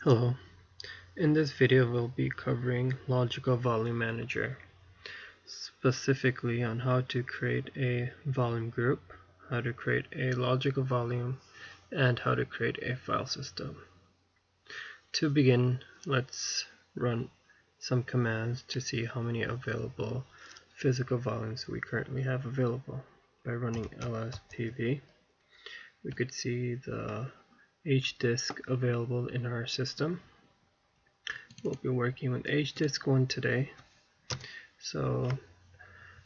Hello, in this video we'll be covering Logical Volume Manager, specifically on how to create a volume group, how to create a logical volume, and how to create a file system. To begin, let's run some commands to see how many available physical volumes we currently have available. By running lspv, we could see the HDisk available in our system. We'll be working with HDisk1 today. So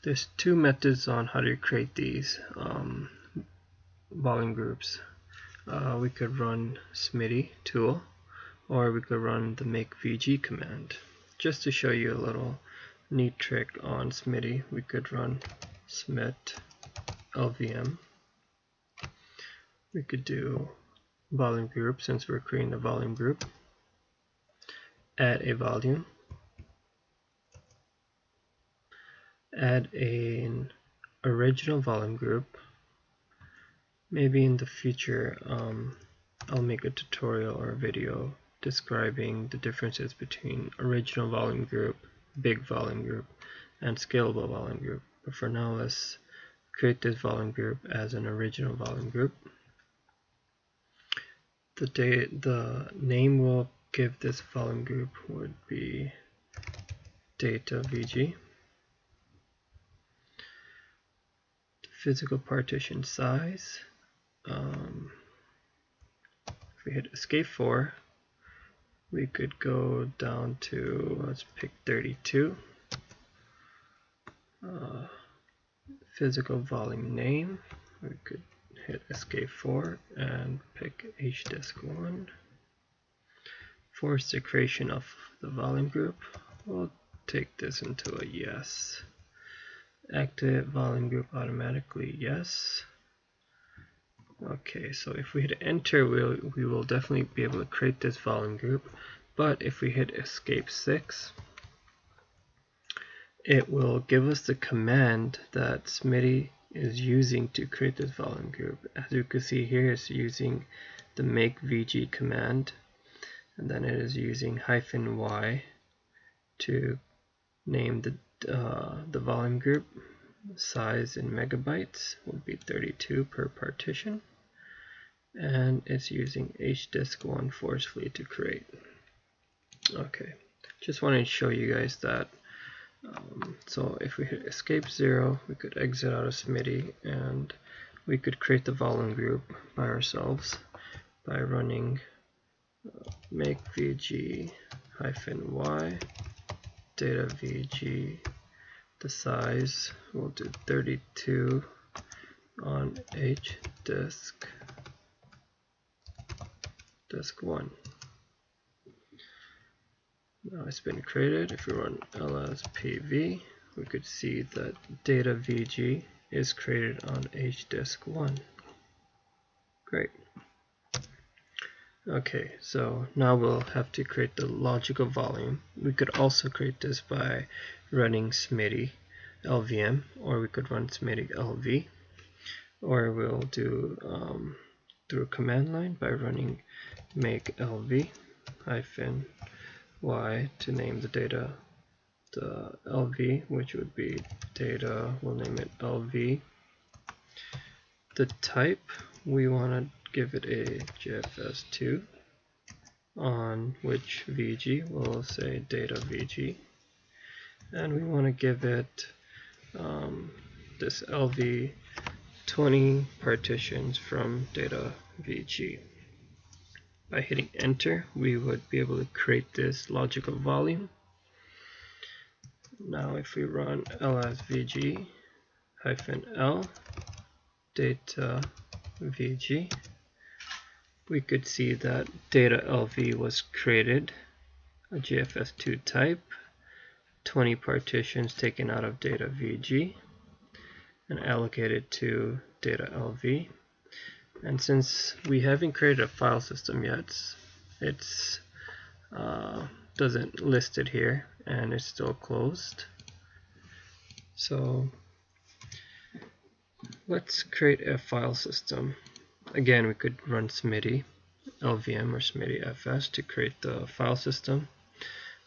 there's two methods on how to create these volume groups. We could run SMIDI tool, or we could run the make VG command. Just to show you a little neat trick on SMIDI, we could run smit LVM. We could do volume group, since we're creating a volume group. Add a volume. Add an original volume group. Maybe in the future I'll make a tutorial or a video describing the differences between original volume group, big volume group, and scalable volume group. But for now, let's create this volume group as an original volume group. The name we'll give this volume group would be data VG. Physical partition size. If we hit escape 4, we could go down to, let's pick 32. Physical volume name, we could hit escape 4 and pick HDisk1. Force the creation of the volume group, we'll take this into a yes. Activate volume group automatically, yes. Okay, so if we hit enter, we will definitely be able to create this volume group. But if we hit escape 6, it will give us the command that SMIDI is using to create this volume group. As you can see here, it's using the make VG command, and then it is using -y to name the volume group. Size in megabytes will be 32 per partition, and it's using HDisk1 forcefully to create. Okay, just wanted to show you guys that. So if we hit escape 0, we could exit out of SMIDI, and we could create the volume group by ourselves by running make VG -y data VG. The size we'll do 32 on HDisk1. Now it's been created. If we run lspv, we could see that data VG is created on HDisk1. Great. Okay, so now we'll have to create the logical volume. We could also create this by running SMIDI LVM, or we could run SMIDI LV, or we'll do through a command line by running make LV -y to name the data, the LV, which would be data, we'll name it LV. The type, we want to give it a JFS2, on which VG will say data VG, and we want to give it this LV 20 partitions from data VG. By hitting enter, we would be able to create this logical volume. Now if we run lsvg -l data VG, we could see that data LV was created, a JFS2 type, 20 partitions taken out of data VG and allocated to data LV. And since we haven't created a file system yet, it's doesn't list it here, and it's still closed. So let's create a file system. Again, we could run SMIDI LVM or SMIDI-FS to create the file system,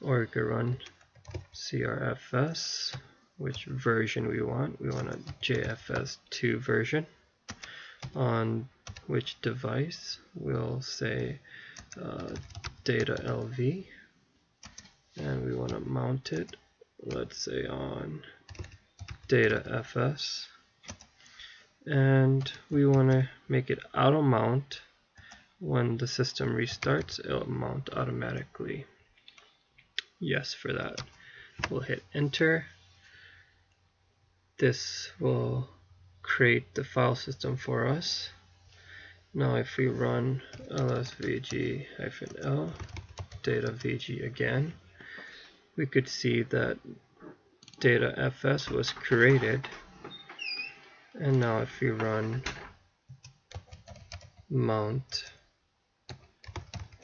or we could run crfs, which version we want. We want a JFS2 version. On which device, we'll say data LV, and we want to mount it, let's say on data FS, and we want to make it auto mount. When the system restarts, it'll mount automatically. Yes for that. We'll hit enter. This will create the file system for us. Now if we run lsvg-l data vg again, we could see that data fs was created, and now if we run mount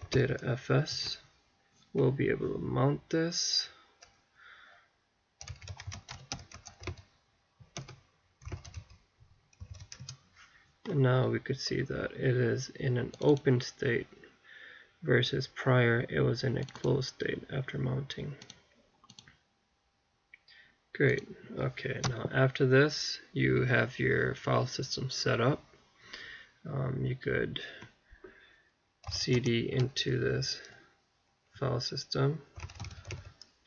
data fs, we'll be able to mount this. And now we could see that it is in an open state versus prior it was in a closed state after mounting. Great. Okay, now after this you have your file system set up. You could cd into this file system,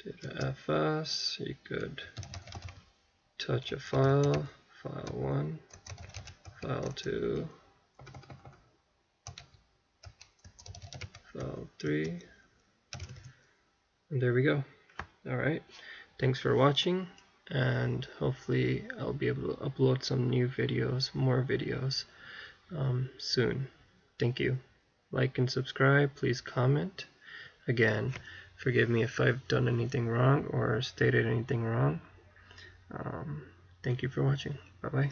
data fs, you could touch a file, file 1, file 2, file 3, and there we go. Alright, thanks for watching, and hopefully I'll be able to upload some new videos, more videos soon. Thank you. Like and subscribe, please comment. Again, forgive me if I've done anything wrong or stated anything wrong. Thank you for watching. Bye bye.